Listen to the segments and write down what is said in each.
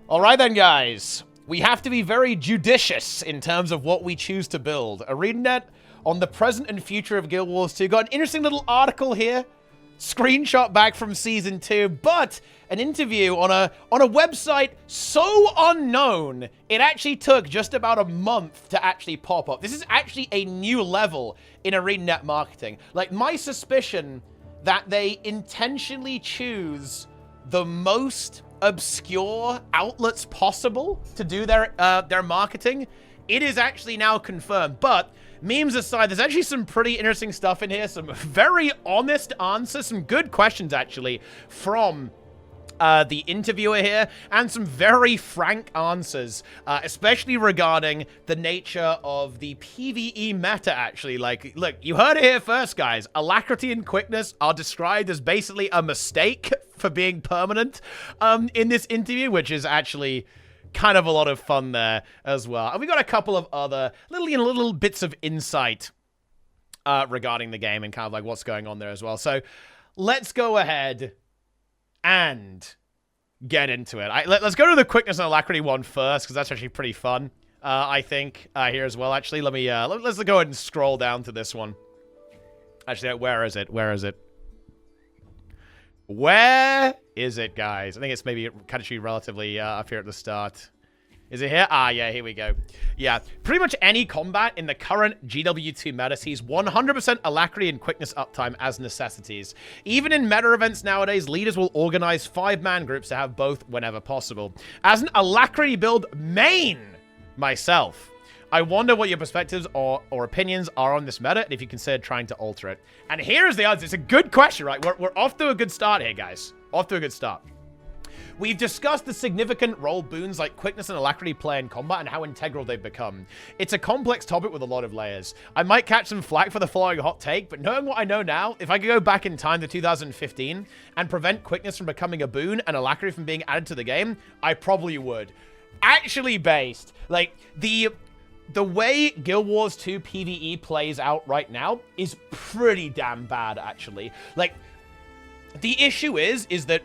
Alright then, guys. We have to be very judicious in terms of what we choose to build. ArenaNet on the present and future of Guild Wars 2. Got an interesting little article here. Screenshot back from Season 2, but an interview on a website so unknown, it actually took just about a month to actually pop up. This is actually a new level in ArenaNet marketing. Like, my suspicion that they intentionally choose the most obscure outlets possible to do their marketing, it is actually now confirmed. But memes aside, there's actually some pretty interesting stuff in here, some very honest answers, some good questions actually from the interviewer here, and some very frank answers, especially regarding the nature of the PvE meta, actually. Like, look, you heard it here first, guys. Alacrity and quickness are described as basically a mistake for being permanent in this interview, which is actually kind of a lot of fun there as well. And we got a couple of other little bits of insight regarding the game and kind of like what's going on there as well. So let's go ahead and get into it. Let's go to the quickness and alacrity one first, because that's actually pretty fun, I think, here as well. Actually, let's go ahead and scroll down to this one. Actually, where is it? Where is it? Where is it, guys? I think it's maybe kind of relatively up here at the start. Is it here? Ah, yeah, here we go. Yeah, pretty much any combat in the current GW2 meta sees 100% alacrity and quickness uptime as necessities. Even in meta events nowadays, leaders will organize 5-man groups to have both whenever possible. As an alacrity build main myself, I wonder what your perspectives or opinions are on this meta, and if you consider trying to alter it. And here's the answer. It's a good question, right? We're off to a good start here, guys. Off to a good start. We've discussed the significant role boons like quickness and alacrity play in combat and how integral they've become. It's a complex topic with a lot of layers. I might catch some flack for the following hot take, but knowing what I know now, if I could go back in time to 2015 and prevent quickness from becoming a boon and alacrity from being added to the game, I probably would. Actually based, like, the way Guild Wars 2 PvE plays out right now is pretty damn bad, actually. Like, the issue is that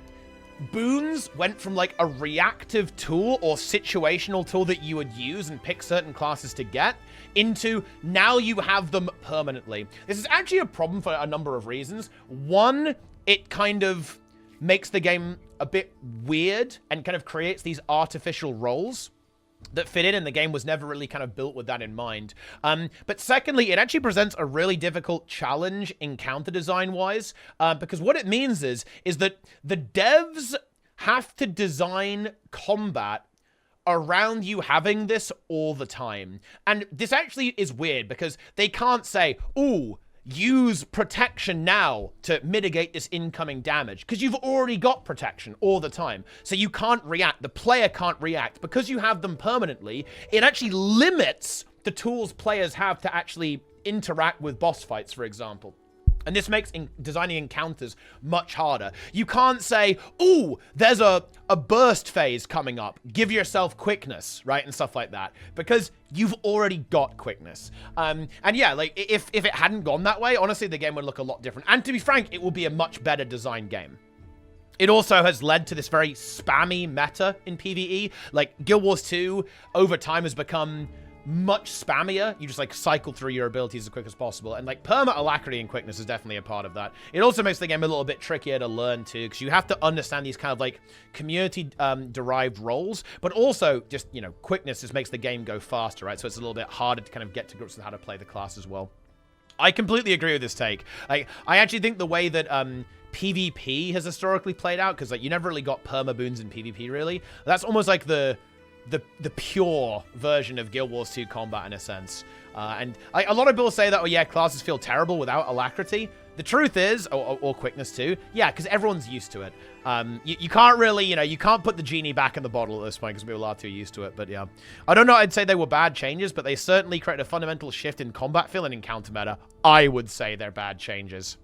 boons went from, like, a reactive tool or situational tool that you would use and pick certain classes to get into now you have them permanently. This is actually a problem for a number of reasons. One, it kind of makes the game a bit weird and kind of creates these artificial roles that fit in, and the game was never really kind of built with that in mind. But secondly, it actually presents a really difficult challenge encounter design-wise, because what it means is that the devs have to design combat around you having this all the time. And this actually is weird, because they can't say, ooh, use protection now to mitigate this incoming damage, because you've already got protection all the time. So you can't react. The player can't react. Because you have them permanently, it actually limits the tools players have to actually interact with boss fights, for example. And this makes designing encounters much harder. You can't say, ooh, there's a burst phase coming up. Give yourself quickness, right? And stuff like that. Because you've already got quickness. And yeah, like, if it hadn't gone that way, honestly, the game would look a lot different. And to be frank, it will be a much better designed game. It also has led to this very spammy meta in PvE. Like, Guild Wars 2, over time, has become much spammier. You just, like, cycle through your abilities as quick as possible. And, like, perma alacrity and quickness is definitely a part of that. It also makes the game a little bit trickier to learn, too, because you have to understand these kind of, like, community-derived roles. But also, just, you know, quickness just makes the game go faster, right? So it's a little bit harder to kind of get to grips with how to play the class as well. I completely agree with this take. I actually think the way that PvP has historically played out, because, like, you never really got perma boons in PvP, really. That's almost like the pure version of Guild Wars 2 combat, in a sense. And a lot of people say that, oh yeah, classes feel terrible without alacrity. The truth is, or quickness too, yeah, because everyone's used to it. You can't really, you know, you can't put the genie back in the bottle at this point, because people are too used to it. But yeah, I don't know, I'd say they were bad changes, but they certainly create a fundamental shift in combat feel and encounter meta. I would say they're bad changes,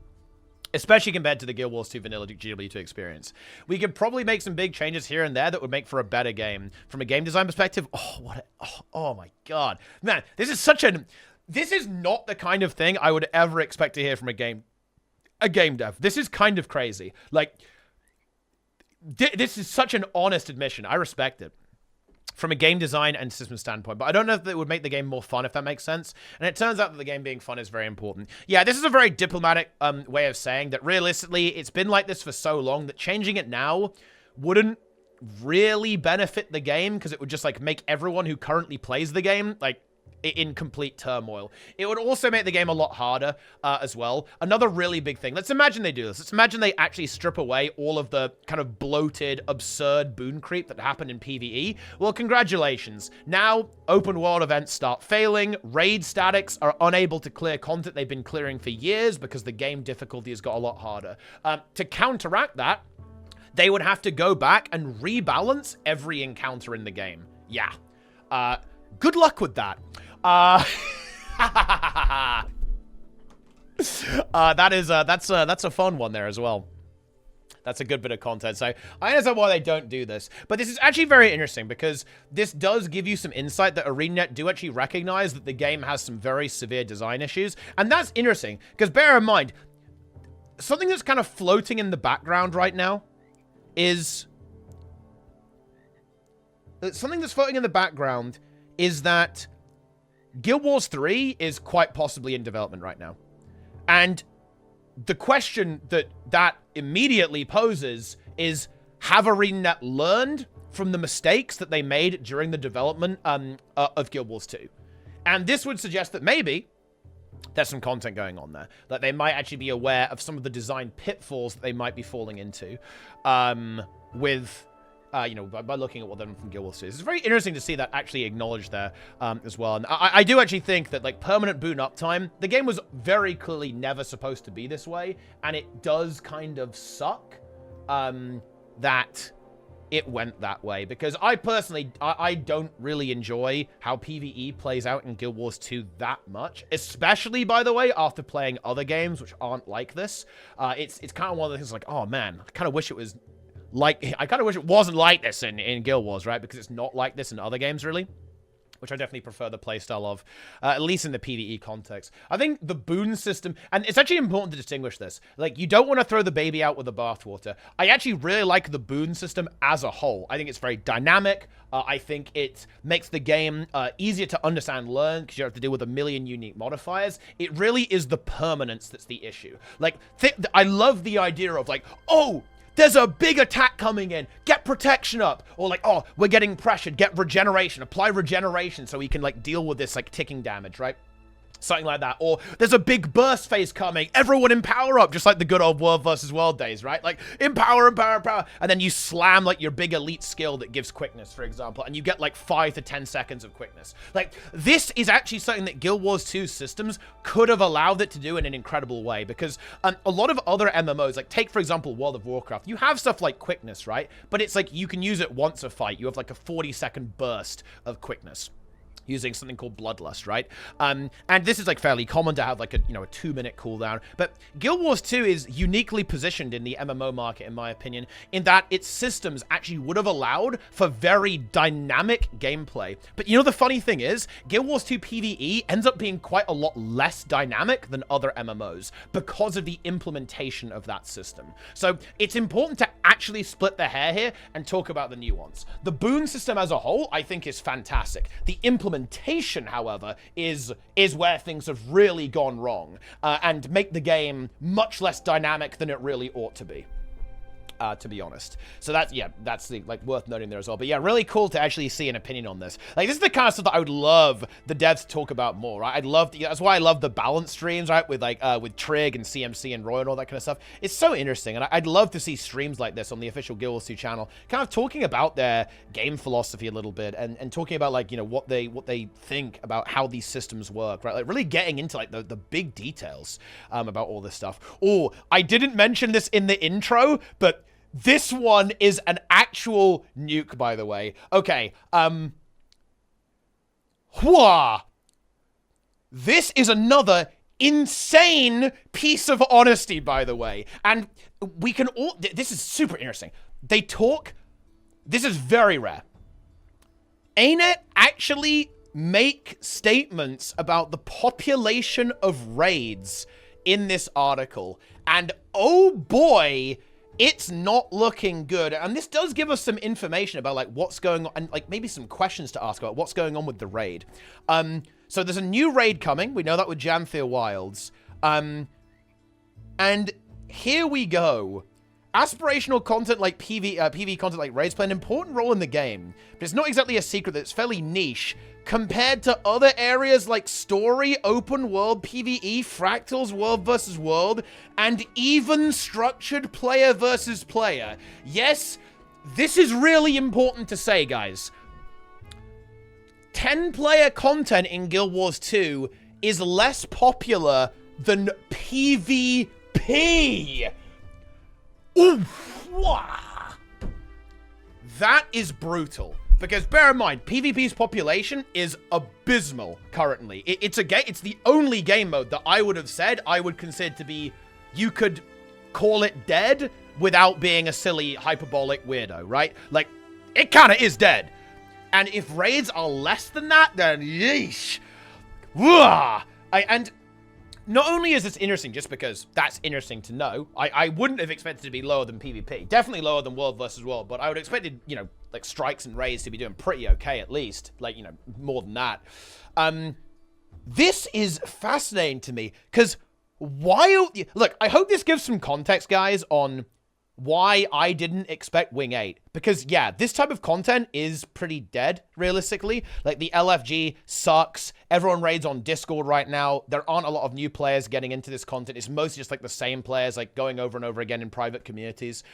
especially compared to the Guild Wars 2 vanilla GW2 experience. We could probably make some big changes here and there that would make for a better game. From a game design perspective, oh my god. Man, this is not the kind of thing I would ever expect to hear from a game dev. This is kind of crazy. Like, this is such an honest admission. I respect it. From a game design and system standpoint, but I don't know if it would make the game more fun, if that makes sense. And it turns out that the game being fun is very important. Yeah, this is a very diplomatic way of saying that realistically, it's been like this for so long that changing it now wouldn't really benefit the game, because it would just like make everyone who currently plays the game like in complete turmoil. It would also make the game a lot harder as well. Another really big thing. Let's imagine they do this. Let's imagine they actually strip away all of the kind of bloated, absurd boon creep that happened in PvE. Well, congratulations. Now, open world events start failing. Raid statics are unable to clear content they've been clearing for years because the game difficulty has got a lot harder. To counteract that, they would have to go back and rebalance every encounter in the game. Yeah. Good luck with that. That's a fun one there as well. That's a good bit of content. So I understand why they don't do this, but this is actually very interesting because this does give you some insight that ArenaNet do actually recognize that the game has some very severe design issues. And that's interesting because bear in mind, something that's kind of floating in the background right now is that Guild Wars 3 is quite possibly in development right now. And the question that immediately poses is, have ArenaNet learned from the mistakes that they made during the development of Guild Wars 2? And this would suggest that maybe there's some content going on there, that they might actually be aware of some of the design pitfalls that they might be falling into with... you know, by looking at what they're from Guild Wars 2. It's very interesting to see that actually acknowledged there as well. And I do actually think that, like, permanent boon uptime, the game was very clearly never supposed to be this way, and it does kind of suck that it went that way. Because I personally, I don't really enjoy how PvE plays out in Guild Wars 2 that much. Especially, by the way, after playing other games which aren't like this. It's kind of one of the things like, oh man, I kind of wish it was... I kind of wish it wasn't like this in Guild Wars, right? Because it's not like this in other games, really. Which I definitely prefer the playstyle of, at least in the PvE context. I think the boon system, and it's actually important to distinguish this. Like, you don't want to throw the baby out with the bathwater. I actually really like the boon system as a whole. I think it's very dynamic. I think it makes the game easier to understand and learn because you have to deal with a million unique modifiers. It really is the permanence that's the issue. Like, I love the idea of, like, oh, there's a big attack coming in. Get protection up. Or like, oh, we're getting pressured. Get regeneration. Apply regeneration so we can like deal with this like ticking damage, right? Something like that. Or there's a big burst phase coming. Everyone empower up, just like the good old World versus World days, right? Like empower, empower, empower. And then you slam like your big elite skill that gives quickness, for example. And you get like 5 to 10 seconds of quickness. Like this is actually something that Guild Wars 2 systems could have allowed it to do in an incredible way. Because a lot of other MMOs, like take for example World of Warcraft, you have stuff like quickness, right? But it's like you can use it once a fight. You have like a 40-second burst of quickness using something called Bloodlust, right? And this is like fairly common to have like a 2-minute cooldown. But Guild Wars 2 is uniquely positioned in the MMO market, in my opinion, in that its systems actually would have allowed for very dynamic gameplay. But you know the funny thing is, Guild Wars 2 PvE ends up being quite a lot less dynamic than other MMOs because of the implementation of that system. So it's important to actually split the hair here and talk about the nuance. The boon system as a whole, I think, is fantastic. The implementation, however, is where things have really gone wrong and make the game much less dynamic than it really ought to be honest. So that's the, like, worth noting there as well. But yeah, really cool to actually see an opinion on this. Like, this is the kind of stuff that I would love the devs to talk about more, right? That's why I love the balance streams, right? With like, with Trig and CMC and Roy and all that kind of stuff. It's so interesting. And I'd love to see streams like this on the official Guild Wars 2 channel, kind of talking about their game philosophy a little bit and talking about, like, what they think about how these systems work, right? Like, really getting into, like, the big details about all this stuff. Oh, I didn't mention this in the intro, but this one is an actual nuke, by the way. Okay, this is another insane piece of honesty, by the way. And we can all... This is super interesting. They talk... This is very rare. ArenaNet actually make statements about the population of raids in this article. And oh boy... it's not looking good. And this does give us some information about, like, what's going on, and, like, maybe some questions to ask about what's going on with the raid. So there's a new raid coming. We know that with Janthir Wilds. And here we go. Aspirational content like PV content like raids play an important role in the game, but it's not exactly a secret that it's fairly niche compared to other areas like story, open world, PvE, fractals, world versus world, and even structured player versus player. Yes, this is really important to say, guys. 10-player content in Guild Wars 2 is less popular than PvP. Oof. Wah. That is brutal. Because bear in mind, PvP's population is abysmal currently. It's the only game mode that I would have said I would consider to be, you could call it dead without being a silly hyperbolic weirdo, right? Like, it kind of is dead. And if raids are less than that, then yeesh. And not only is this interesting just because that's interesting to know, I wouldn't have expected it to be lower than PvP. Definitely lower than World versus World, but I would have expected, you know, like strikes and raids to be doing pretty okay at least. Like, you know, more than that. This is fascinating to me because look, I hope this gives some context, guys, on why I didn't expect Wing 8. Because, yeah, this type of content is pretty dead, realistically. Like, the LFG sucks. Everyone raids on Discord right now. There aren't a lot of new players getting into this content. It's mostly just, like, the same players, like, going over and over again in private communities.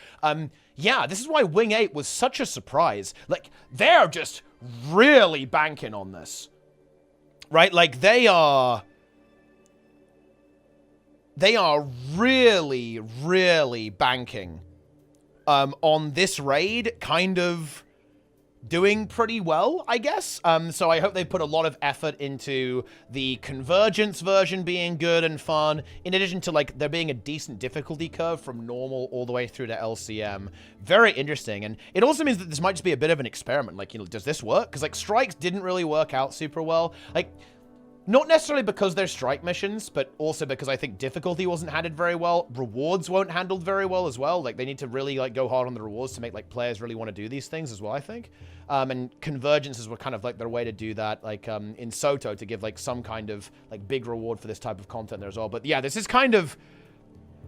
Yeah, this is why Wing 8 was such a surprise. Like, they're just really banking on this. Right? Like, they are really, really banking on this raid kind of doing pretty well, I guess. So I hope they put a lot of effort into the Convergence version being good and fun, in addition to, like, there being a decent difficulty curve from normal all the way through to LCM. Very interesting. And it also means that this might just be a bit of an experiment. Like, you know, does this work? Because, like, strikes didn't really work out super well. Like, not necessarily because they're strike missions, but also because I think difficulty wasn't handled very well. Rewards weren't handled very well as well. Like, they need to really, like, go hard on the rewards to make, like, players really want to do these things as well, I think. And convergences were kind of, like, their way to do that, like, in Soto, to give, like, some kind of, like, big reward for this type of content there as well. But, yeah, this is kind of...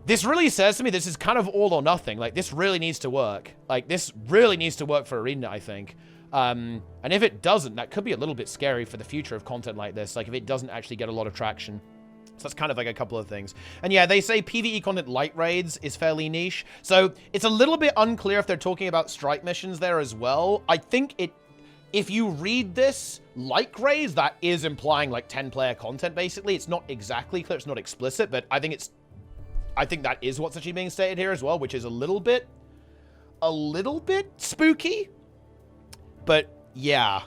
This really says to me this is kind of all or nothing. Like, this really needs to work. Like, this really needs to work for ArenaNet, I think. And if it doesn't, that could be a little bit scary for the future of content like this. Like, if it doesn't actually get a lot of traction. So that's kind of like a couple of things. And yeah, they say PvE content light raids is fairly niche. So it's a little bit unclear if they're talking about strike missions there as well. I think if you read this like raids, that is implying like 10-player content, basically. It's not exactly clear. It's not explicit, but I think that is what's actually being stated here as well, which is a little bit spooky. But, yeah.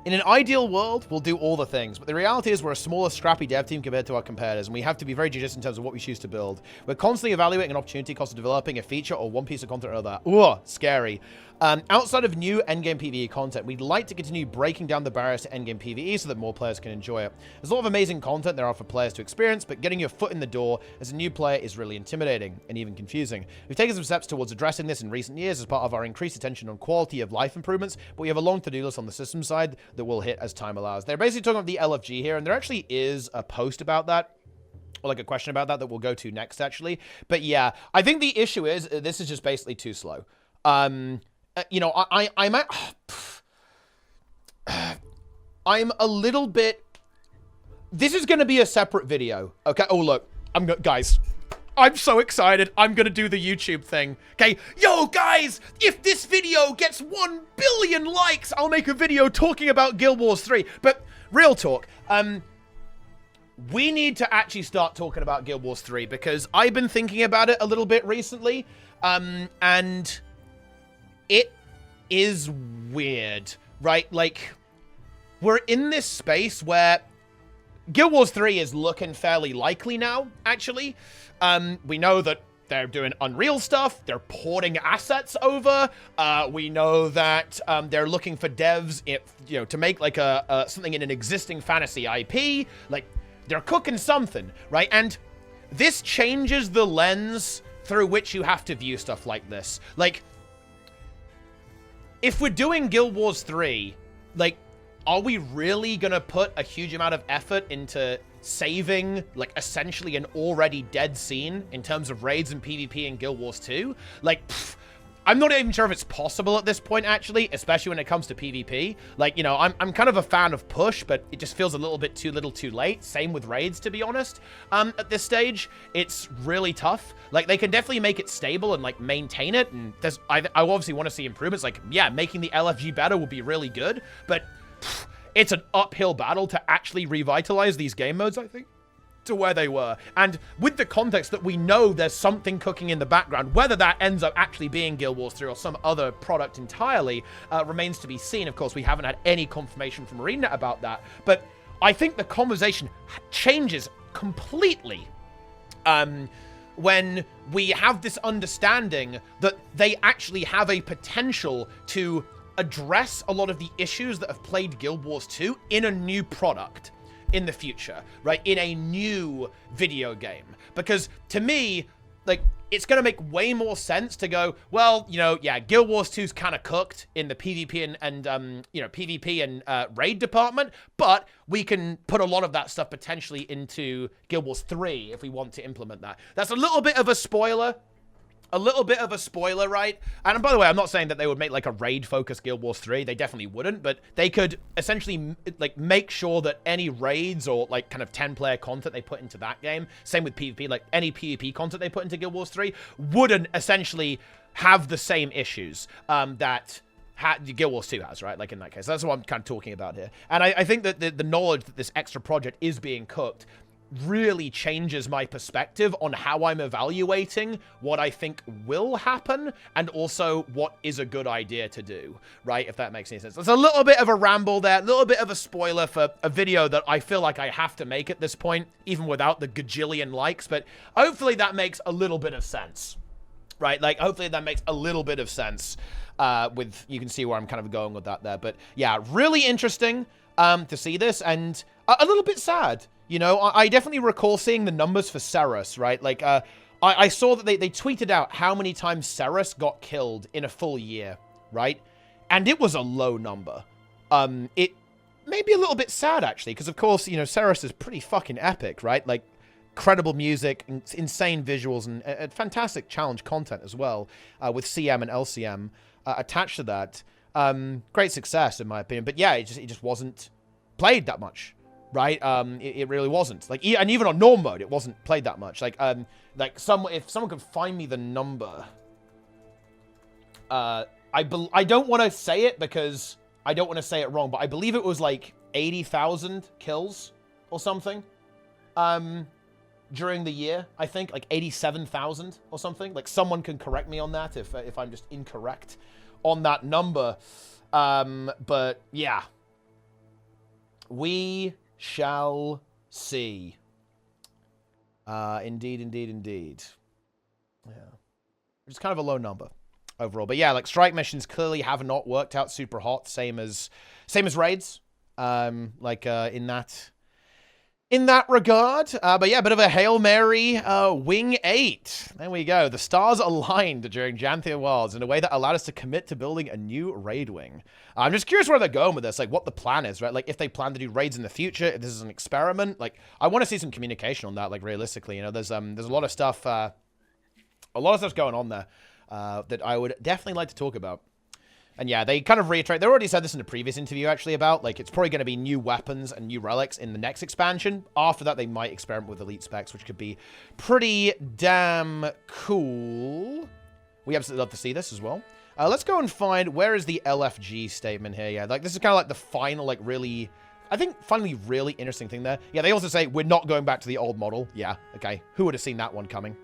In an ideal world, we'll do all the things. But the reality is we're a smaller, scrappy dev team compared to our competitors, and we have to be very judicious in terms of what we choose to build. We're constantly evaluating an opportunity cost of developing a feature or one piece of content or other. Ooh, scary. Outside of new endgame PvE content, we'd like to continue breaking down the barriers to endgame PvE so that more players can enjoy it. There's a lot of amazing content there are for players to experience, but getting your foot in the door as a new player is really intimidating and even confusing. We've taken some steps towards addressing this in recent years as part of our increased attention on quality of life improvements, but we have a long to-do list on the system side that we'll hit as time allows. They're basically talking about the LFG here, and there actually is a post about that, or like a question about that we'll go to next, actually. But yeah, I think the issue is this is just basically too slow. You know, I'm a little bit... This is going to be a separate video, okay? Oh, look, guys, I'm so excited. I'm going to do the YouTube thing, okay? Yo, guys, if this video gets 1 billion likes, I'll make a video talking about Guild Wars 3. But real talk, we need to actually start talking about Guild Wars 3 because I've been thinking about it a little bit recently, and it is weird, right? Like, we're in this space where Guild Wars 3 is looking fairly likely now, actually. We know that they're doing Unreal stuff. They're porting assets over. We know that they're looking for devs, to make like something in an existing fantasy IP. Like, they're cooking something, right? And this changes the lens through which you have to view stuff like this. Like, if we're doing Guild Wars 3, like, are we really gonna put a huge amount of effort into saving, like, essentially an already dead scene in terms of raids and PvP in Guild Wars 2? Like, I'm not even sure if it's possible at this point, actually, especially when it comes to PvP. Like, you know, I'm kind of a fan of push, but it just feels a little bit too little too late. Same with raids, to be honest. At this stage, it's really tough. Like, they can definitely make it stable and, like, maintain it. And I obviously want to see improvements. Like, yeah, making the LFG better would be really good. But it's an uphill battle to actually revitalize these game modes, I think, to where they were. And with the context that we know there's something cooking in the background, whether that ends up actually being Guild Wars 3 or some other product entirely, remains to be seen. Of course, we haven't had any confirmation from ArenaNet about that, but I think the conversation changes completely when we have this understanding that they actually have a potential to address a lot of the issues that have plagued Guild Wars 2 in a new product in the future, right? In a new video game. Because to me, like, it's going to make way more sense to go, well, you know, yeah, Guild Wars 2's kind of cooked in the PvP and you know, PvP and raid department, but we can put a lot of that stuff potentially into Guild Wars 3 if we want to implement that. That's a little bit of a spoiler. A little bit of a spoiler, right? And by the way, I'm not saying that they would make, like, a raid-focused Guild Wars 3. They definitely wouldn't, but they could essentially, like, make sure that any raids or, like, kind of 10-player content they put into that game, same with PvP, like, any PvP content they put into Guild Wars 3 wouldn't essentially have the same issues that Guild Wars 2 has, right? Like, in that case. That's what I'm kind of talking about here. And I think that the knowledge that this extra project is being cooked really changes my perspective on how I'm evaluating what I think will happen and also what is a good idea to do, right? If that makes any sense. There's a little bit of a ramble there, a little bit of a spoiler for a video that I feel like I have to make at this point, even without the gajillion likes, but hopefully that makes a little bit of sense, right? Like, hopefully that makes a little bit of sense you can see where I'm kind of going with that there. But yeah, really interesting to see this and a little bit sad. You know, I definitely recall seeing the numbers for Ceres, right? Like, I saw that they tweeted out how many times Ceres got killed in a full year, right? And it was a low number. It may be a little bit sad, actually, because, of course, you know, Ceres is pretty fucking epic, right? Like, incredible music, insane visuals, and fantastic challenge content as well, with CM and LCM attached to that. Great success, in my opinion. But yeah, it just wasn't played that much. Right? It really wasn't. Like, and even on norm mode, it wasn't played that much. Like, if someone could find me the number, I don't want to say it because I don't want to say it wrong, but I believe it was like 80,000 kills or something, during the year. I think like 87,000 or something. Like, someone can correct me on that if I'm just incorrect on that number. But yeah, we shall see. Indeed. Yeah. Which is kind of a low number overall. But yeah, like, strike missions clearly have not worked out super hot. Same as raids. In that regard. But yeah, a bit of a Hail Mary, Wing 8. There we go. The stars aligned during Janthia Worlds in a way that allowed us to commit to building a new raid wing. I'm just curious where they're going with this, like, what the plan is, right? Like, if they plan to do raids in the future, if this is an experiment. Like, I want to see some communication on that, like, realistically. You know, there's a lot of stuff, going on there, that I would definitely like to talk about. And yeah, they kind of reiterate, they already said this in a previous interview, actually, about, like, it's probably going to be new weapons and new relics in the next expansion. After that, they might experiment with elite specs, which could be pretty damn cool. We absolutely love to see this as well. Let's go and find, where is the LFG statement here? Yeah, like, this is kind of like the final, like, really, I think, finally really interesting thing there. Yeah, they also say, we're not going back to the old model. Yeah, okay. Who would have seen that one coming?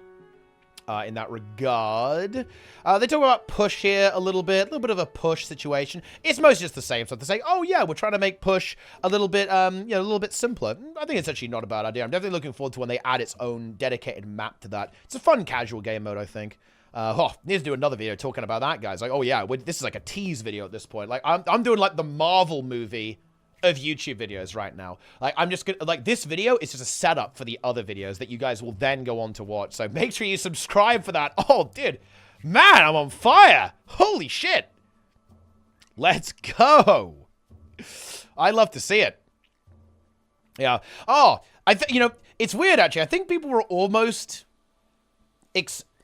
In that regard. They talk about push here a little bit of a push situation. It's mostly just the same stuff. They say, oh yeah, we're trying to make push a little bit, you know, a little bit simpler. I think it's actually not a bad idea. I'm definitely looking forward to when they add its own dedicated map to that. It's a fun casual game mode, I think. Need to do another video talking about that, guys. Like, oh yeah, this is like a tease video at this point. Like, I'm doing like the Marvel movie of YouTube videos right now. Like, I'm just gonna, like, this video is just a setup for the other videos that you guys will then go on to watch. So make sure you subscribe for that. Oh, dude, man, I'm on fire. Holy shit. Let's go. I love to see it. Yeah. Oh, you know, it's weird, actually. I think people were almost...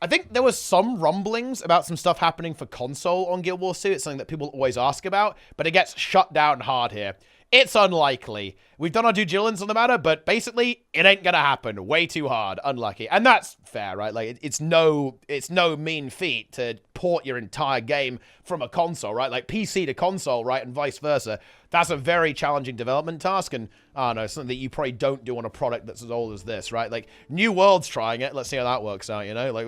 I think there was some rumblings about some stuff happening for console on Guild Wars 2. It's something that people always ask about, but it gets shut down hard here. It's unlikely. We've done our due diligence on the matter, but basically, it ain't gonna happen. Way too hard. Unlucky. And that's fair, right? Like, it's no mean feat to port your entire game from a console, right? Like, PC to console, right? And vice versa. That's a very challenging development task, and, I don't know, something that you probably don't do on a product that's as old as this, right? Like, New World's trying it. Let's see how that works out, you know? Like,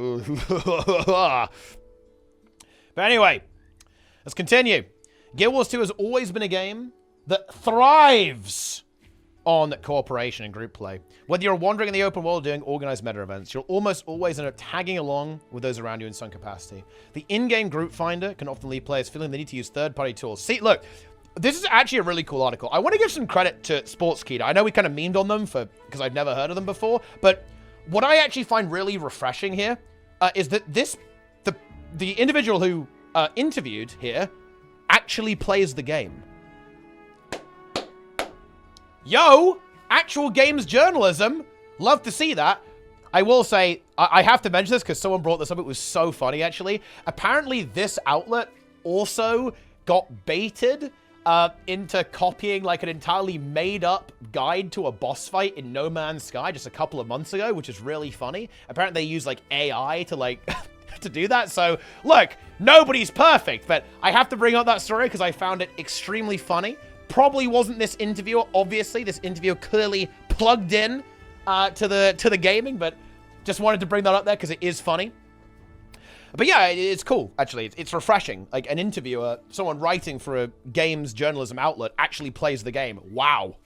but anyway, let's continue. Guild Wars 2 has always been a game that thrives on cooperation and group play. Whether you're wandering in the open world or doing organized meta events, you'll almost always end up tagging along with those around you in some capacity. The in-game group finder can often leave players feeling they need to use third-party tools. See, look, this is actually a really cool article. I want to give some credit to Sportskeeda. I know we kind of memed on them because I've never heard of them before, but what I actually find really refreshing here is that the individual who interviewed here actually plays the game. Yo, actual games journalism. Love to see that. I will say, I have to mention this because someone brought this up. It was so funny, actually. Apparently, this outlet also got baited into copying like an entirely made-up guide to a boss fight in No Man's Sky just a couple of months ago, which is really funny. Apparently, they use like AI to like to do that. So, look, nobody's perfect, but I have to bring up that story because I found it extremely funny. Probably wasn't this interviewer, obviously. This interviewer clearly plugged in to the gaming, but just wanted to bring that up there because it is funny. But yeah, it's cool, actually. It's refreshing. Like, an interviewer, someone writing for a games journalism outlet, actually plays the game. Wow.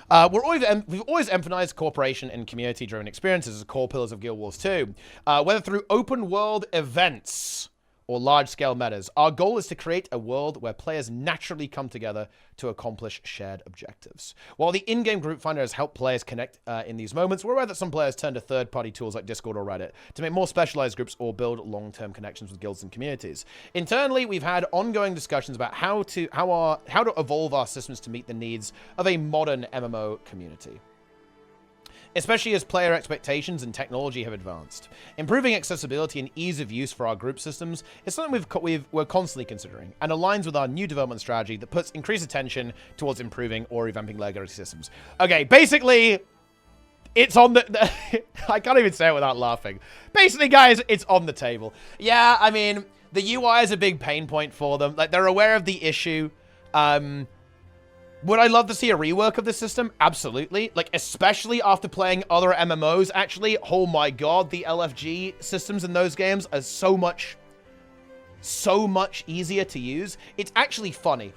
We've always emphasized cooperation and community-driven experiences as core pillars of Guild Wars 2. Whether through open-world events or large-scale metas, our goal is to create a world where players naturally come together to accomplish shared objectives. While the in-game group finder has helped players connect in these moments, we're aware that some players turn to third-party tools like Discord or Reddit to make more specialized groups or build long-term connections with guilds and communities. Internally, we've had ongoing discussions about how to evolve our systems to meet the needs of a modern MMO community, especially as player expectations and technology have advanced. Improving accessibility and ease of use for our group systems is something we're constantly considering and aligns with our new development strategy that puts increased attention towards improving or revamping legacy systems. Okay, basically, it's on the... I can't even say it without laughing. Basically, guys, it's on the table. Yeah, I mean, the UI is a big pain point for them. Like, they're aware of the issue. Would I love to see a rework of the system? Absolutely. Like, especially after playing other MMOs, actually. Oh my god, the LFG systems in those games are so much easier to use. It's actually funny.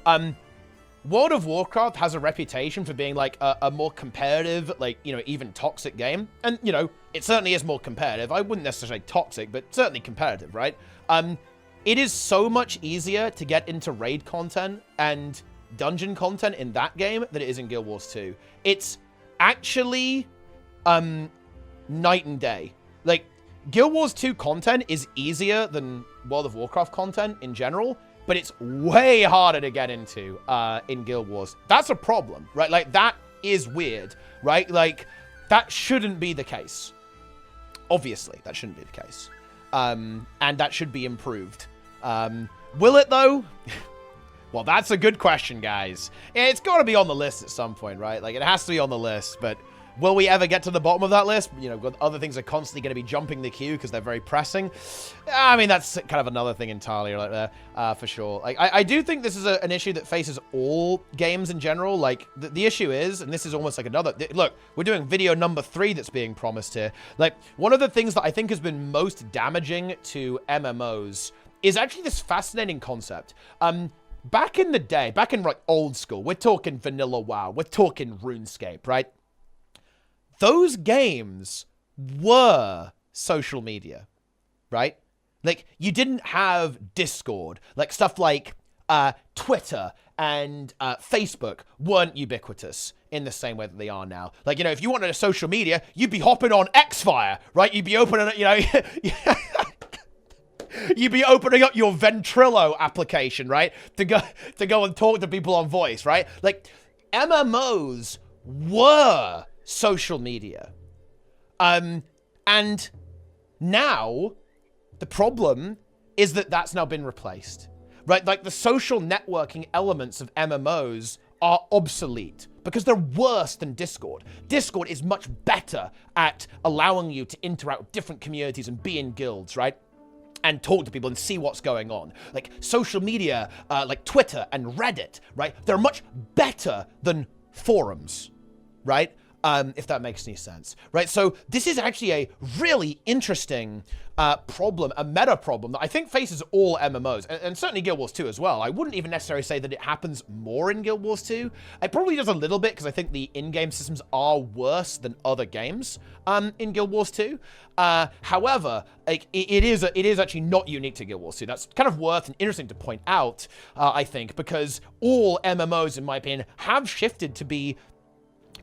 World of Warcraft has a reputation for being, like, a more competitive, like, you know, even toxic game. And, you know, it certainly is more competitive. I wouldn't necessarily say toxic, but certainly competitive, right? It is so much easier to get into raid content and dungeon content in that game than it is in Guild Wars 2. It's actually night and day. Like, Guild Wars 2 content is easier than World of Warcraft content in general, but it's way harder to get into in Guild Wars. That's a problem, right? Like, that is weird, right? Like, that shouldn't be the case. Obviously, that shouldn't be the case. And that should be improved. Will it, though? Well, that's a good question, guys. It's got to be on the list at some point, right? Like, it has to be on the list, but will we ever get to the bottom of that list? You know, other things are constantly going to be jumping the queue because they're very pressing. I mean, that's kind of another thing entirely right there, for sure. Like, I do think this is an issue that faces all games in general. Like, the issue is, and this is almost like another... Look, we're doing video number 3 that's being promised here. Like, one of the things that I think has been most damaging to MMOs is actually this fascinating concept. Back in the day, back in like old school, we're talking vanilla WoW, we're talking RuneScape, right? Those games were social media, right? Like, you didn't have Discord, like stuff like Twitter and Facebook weren't ubiquitous in the same way that they are now. Like, if you wanted a social media, you'd be hopping on Xfire, right? You'd be opening, you'd be opening up your Ventrilo application, right? To go and talk to people on voice, right? Like, MMOs were social media. And now the problem is that that's now been replaced, right? Like, the social networking elements of MMOs are obsolete because they're worse than Discord. Discord is much better at allowing you to interact with different communities and be in guilds, right? And talk to people and see what's going on. Like, social media, like Twitter and Reddit, right? They're much better than forums, right? If that makes any sense, right? So this is actually a really interesting problem, a meta problem that I think faces all MMOs, and certainly Guild Wars 2 as well. I wouldn't even necessarily say that it happens more in Guild Wars 2. It probably does a little bit because I think the in-game systems are worse than other games in Guild Wars 2. However, like, it is actually not unique to Guild Wars 2. That's kind of worth and interesting to point out, I think, because all MMOs, in my opinion, have shifted to be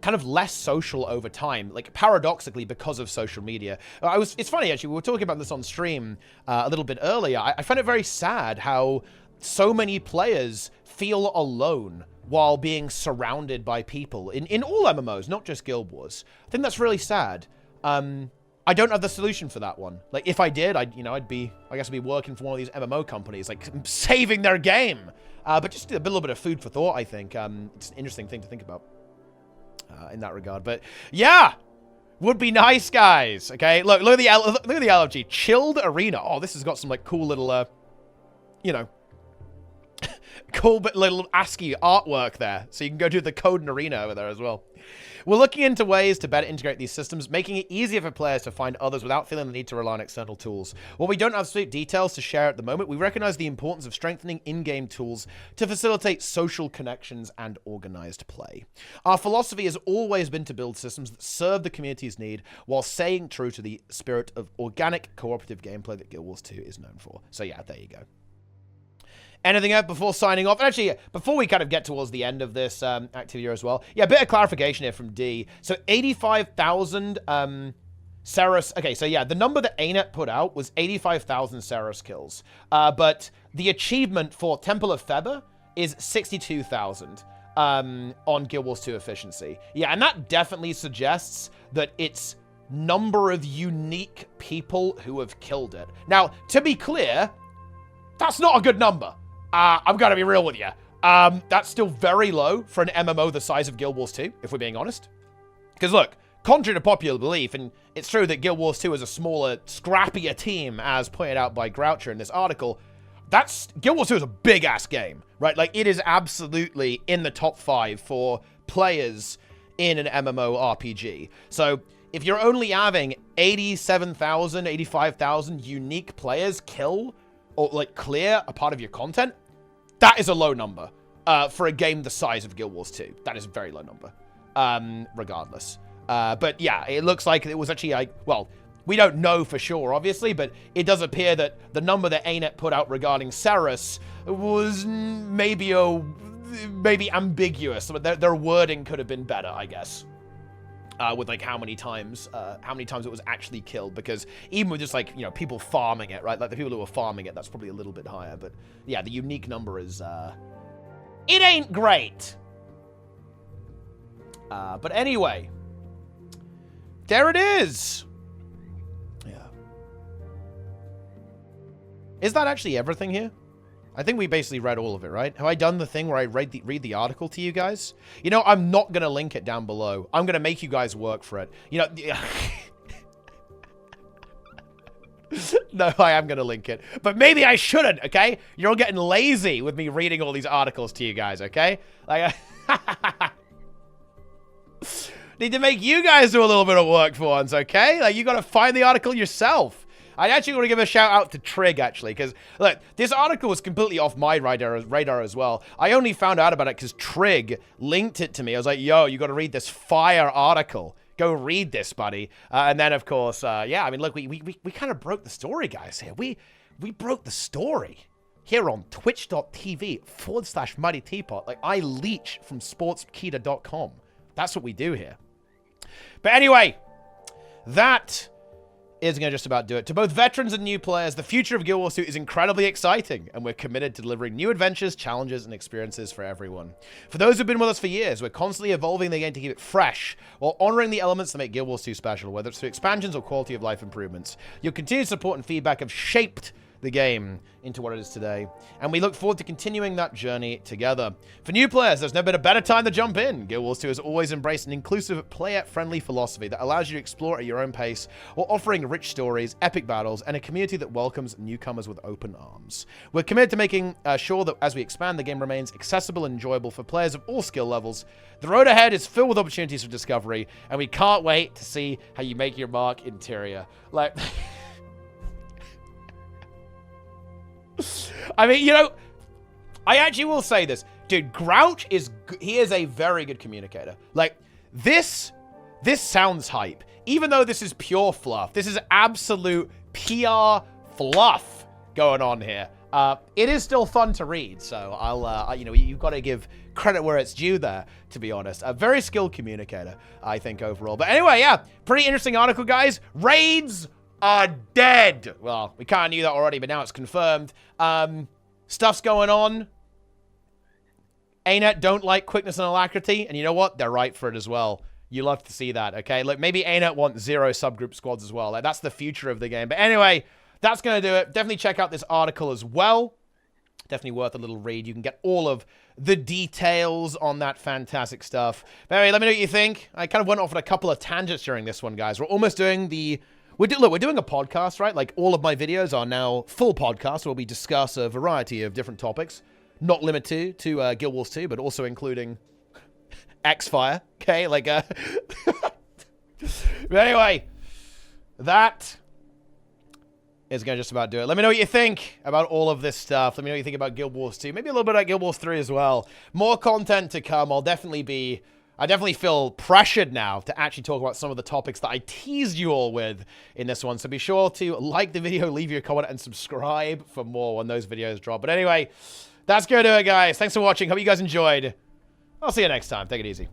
kind of less social over time, like paradoxically because of social media. It's funny actually, we were talking about this on stream a little bit earlier. I find it very sad how so many players feel alone while being surrounded by people in all MMOs, not just Guild Wars. I think that's really sad. I don't have the solution for that one. Like, if I did, I'd be working for one of these MMO companies, like saving their game. But just a little bit of food for thought, I think. It's an interesting thing to think about. In that regard, but yeah, would be nice, guys. Okay, look at the LFG chilled arena. Oh, this has got some like cool little, cool but little ASCII artwork there, so you can go do the code in arena over there as well. We're looking into ways to better integrate these systems, making it easier for players to find others without feeling the need to rely on external tools. While we don't have specific details to share at the moment, we recognize the importance of strengthening in-game tools to facilitate social connections and organized play. Our philosophy has always been to build systems that serve the community's need while staying true to the spirit of organic, cooperative gameplay that Guild Wars 2 is known for. So yeah, there you go. Anything else before signing off? And actually, before we kind of get towards the end of this activity here as well, yeah, a bit of clarification here from D. So 85,000 Ceres. Okay, so yeah, the number that ArenaNet put out was 85,000 Ceres kills. But the achievement for Temple of Feather is 62,000 on Guild Wars 2 efficiency. Yeah, and that definitely suggests that it's number of unique people who have killed it. Now, to be clear, that's not a good number. I'm going to be real with you. That's still very low for an MMO the size of Guild Wars 2, if we're being honest. Because look, contrary to popular belief, and it's true that Guild Wars 2 is a smaller, scrappier team, as pointed out by Groucher in this article, Guild Wars 2 is a big-ass game, right? Like, it is absolutely in the top 5 for players in an MMO RPG. So, if you're only having 87,000, 85,000 unique players kill or like clear a part of your content, that is a low number for a game the size of Guild Wars 2. That is a very low number, regardless. But yeah, it looks like it was actually like, well, we don't know for sure, obviously, but it does appear that the number that ArenaNet put out regarding Ceres was maybe ambiguous. Their wording could have been better, I guess. With like how many times it was actually killed, because even with just like, people farming it, right? Like the people who were farming it, that's probably a little bit higher, but yeah, the unique number is, it ain't great. But anyway, there it is. Yeah. Is that actually everything here? I think we basically read all of it, right? Have I done the thing where I read the article to you guys? I'm not going to link it down below. I'm going to make you guys work for it. No, I am going to link it. But maybe I shouldn't, okay? You're all getting lazy with me reading all these articles to you guys, okay? Like, need to make you guys do a little bit of work for once, okay? Like, you got to find the article yourself. I actually want to give a shout out to Trig, actually, because, look, this article was completely off my radar as well. I only found out about it because Trig linked it to me. I was like, yo, you got to read this fire article. Go read this, buddy. And then, of course, yeah, I mean, look, we kind of broke the story, guys, here. We broke the story. here on twitch.tv/MightyTeapot. Like, I leech from sportskeeda.com. That's what we do here. But anyway, that is going to just about do it. To both veterans and new players, the future of Guild Wars 2 is incredibly exciting, and we're committed to delivering new adventures, challenges, and experiences for everyone. For those who've been with us for years, we're constantly evolving the game to keep it fresh, while honoring the elements that make Guild Wars 2 special, whether it's through expansions or quality of life improvements. Your continued support and feedback have shaped the game into what it is today, and we look forward to continuing that journey together. For new players, there's never been a better time to jump in. Guild Wars 2 has always embraced an inclusive, player-friendly philosophy that allows you to explore at your own pace, while offering rich stories, epic battles, and a community that welcomes newcomers with open arms. We're committed to making sure that as we expand, the game remains accessible and enjoyable for players of all skill levels. The road ahead is filled with opportunities for discovery, and we can't wait to see how you make your mark interior. Like... I mean, you know, I actually will say this. Dude, Grouch he is a very good communicator. Like, this sounds hype. Even though this is pure fluff. This is absolute PR fluff going on here. It is still fun to read, so you know, you've got to give credit where it's due there, to be honest. A very skilled communicator, I think, overall. But anyway, yeah, pretty interesting article, guys. Raids are dead. Well, we kind of knew that already, but now it's confirmed. Stuff's going on. ArenaNet don't like quickness and alacrity, and you know what? They're right for it as well. You love to see that, okay? Look, maybe ArenaNet want 0 subgroup squads as well. Like, that's the future of the game. But anyway, that's going to do it. Definitely check out this article as well. Definitely worth a little read. You can get all of the details on that fantastic stuff. But anyway, let me know what you think. I kind of went off on a couple of tangents during this one, guys. We're almost doing the... Look, we're doing a podcast, right? Like, all of my videos are now full podcasts where we discuss a variety of different topics. Not limited to Guild Wars 2, but also including X-Fire, okay? Like, But anyway, that is going to just about do it. Let me know what you think about all of this stuff. Let me know what you think about Guild Wars 2. Maybe a little bit about Guild Wars 3 as well. More content to come. I definitely feel pressured now to actually talk about some of the topics that I teased you all with in this one. So be sure to like the video, leave your comment, and subscribe for more when those videos drop. But anyway, that's going to do it, guys. Thanks for watching. Hope you guys enjoyed. I'll see you next time. Take it easy.